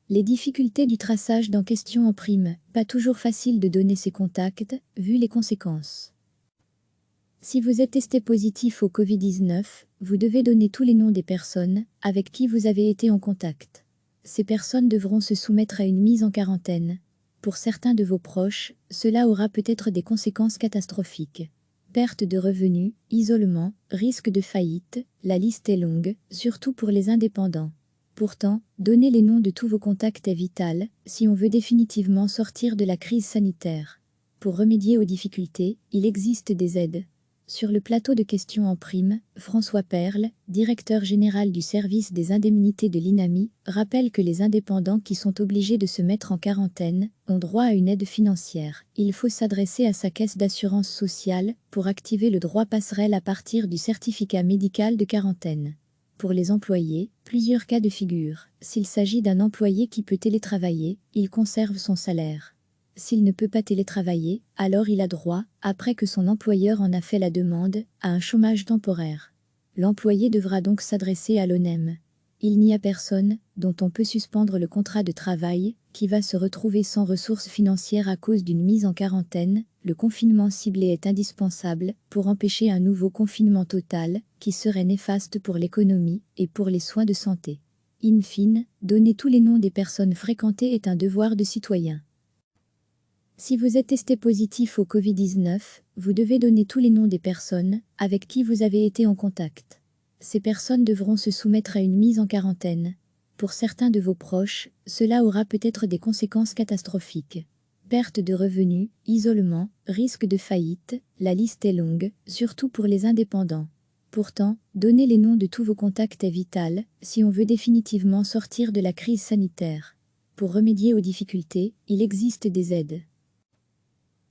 Les difficultés du traçage dans Question en prime, pas toujours facile de donner ses contacts, vu les conséquences. Si vous êtes testé positif au Covid-19, vous devez donner tous les noms des personnes avec qui vous avez été en contact. Ces personnes devront se soumettre à une mise en quarantaine. Pour certains de vos proches, cela aura peut-être des conséquences catastrophiques. Perte de revenus, isolement, risque de faillite, la liste est longue, surtout pour les indépendants. Pourtant, donner les noms de tous vos contacts est vital, si on veut définitivement sortir de la crise sanitaire. Pour remédier aux difficultés, il existe des aides. Sur le plateau de Questions en prime, François Perle, directeur général du service des indemnités de l'INAMI, rappelle que les indépendants qui sont obligés de se mettre en quarantaine ont droit à une aide financière. Il faut s'adresser à sa caisse d'assurance sociale pour activer le droit passerelle à partir du certificat médical de quarantaine. Pour les employés, plusieurs cas de figure. S'il s'agit d'un employé qui peut télétravailler, il conserve son salaire. S'il ne peut pas télétravailler, alors il a droit, après que son employeur en a fait la demande, à un chômage temporaire. L'employé devra donc s'adresser à l'ONEM. Il n'y a personne, dont on peut suspendre le contrat de travail, qui va se retrouver sans ressources financières à cause d'une mise en quarantaine. Le confinement ciblé est indispensable pour empêcher un nouveau confinement total, qui serait néfaste pour l'économie et pour les soins de santé. In fine, donner tous les noms des personnes fréquentées est un devoir de citoyen. Si vous êtes testé positif au Covid-19, vous devez donner tous les noms des personnes avec qui vous avez été en contact. Ces personnes devront se soumettre à une mise en quarantaine. Pour certains de vos proches, cela aura peut-être des conséquences catastrophiques. Perte de revenus, isolement, risque de faillite, la liste est longue, surtout pour les indépendants. Pourtant, donner les noms de tous vos contacts est vital, si on veut définitivement sortir de la crise sanitaire. Pour remédier aux difficultés, il existe des aides.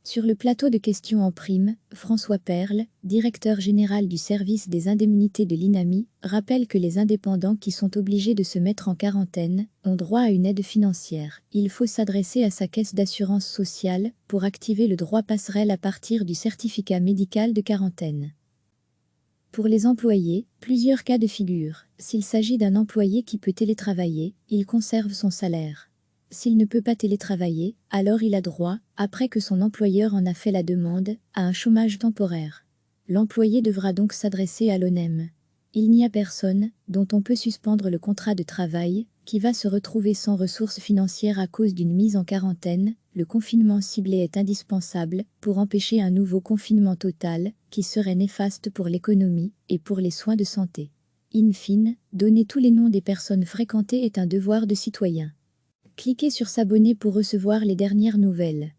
Sur le plateau de Questions en prime, François Perle, directeur général du service des indemnités de l'INAMI, rappelle que les indépendants qui sont obligés de se mettre en quarantaine ont droit à une aide financière. Il faut s'adresser à sa caisse d'assurance sociale pour activer le droit passerelle à partir du certificat médical de quarantaine. Pour les employés, plusieurs cas de figure. S'il s'agit d'un employé qui peut télétravailler, il conserve son salaire. S'il ne peut pas télétravailler, alors il a droit, après que son employeur en a fait la demande, à un chômage temporaire. L'employé devra donc s'adresser à l'ONEM. Il n'y a personne, dont on peut suspendre le contrat de travail, qui va se retrouver sans ressources financières à cause d'une mise en quarantaine. Le confinement ciblé est indispensable pour empêcher un nouveau confinement total, qui serait néfaste pour l'économie et pour les soins de santé. In fine, donner tous les noms des personnes fréquentées est un devoir de citoyen. Cliquez sur s'abonner pour recevoir les dernières nouvelles.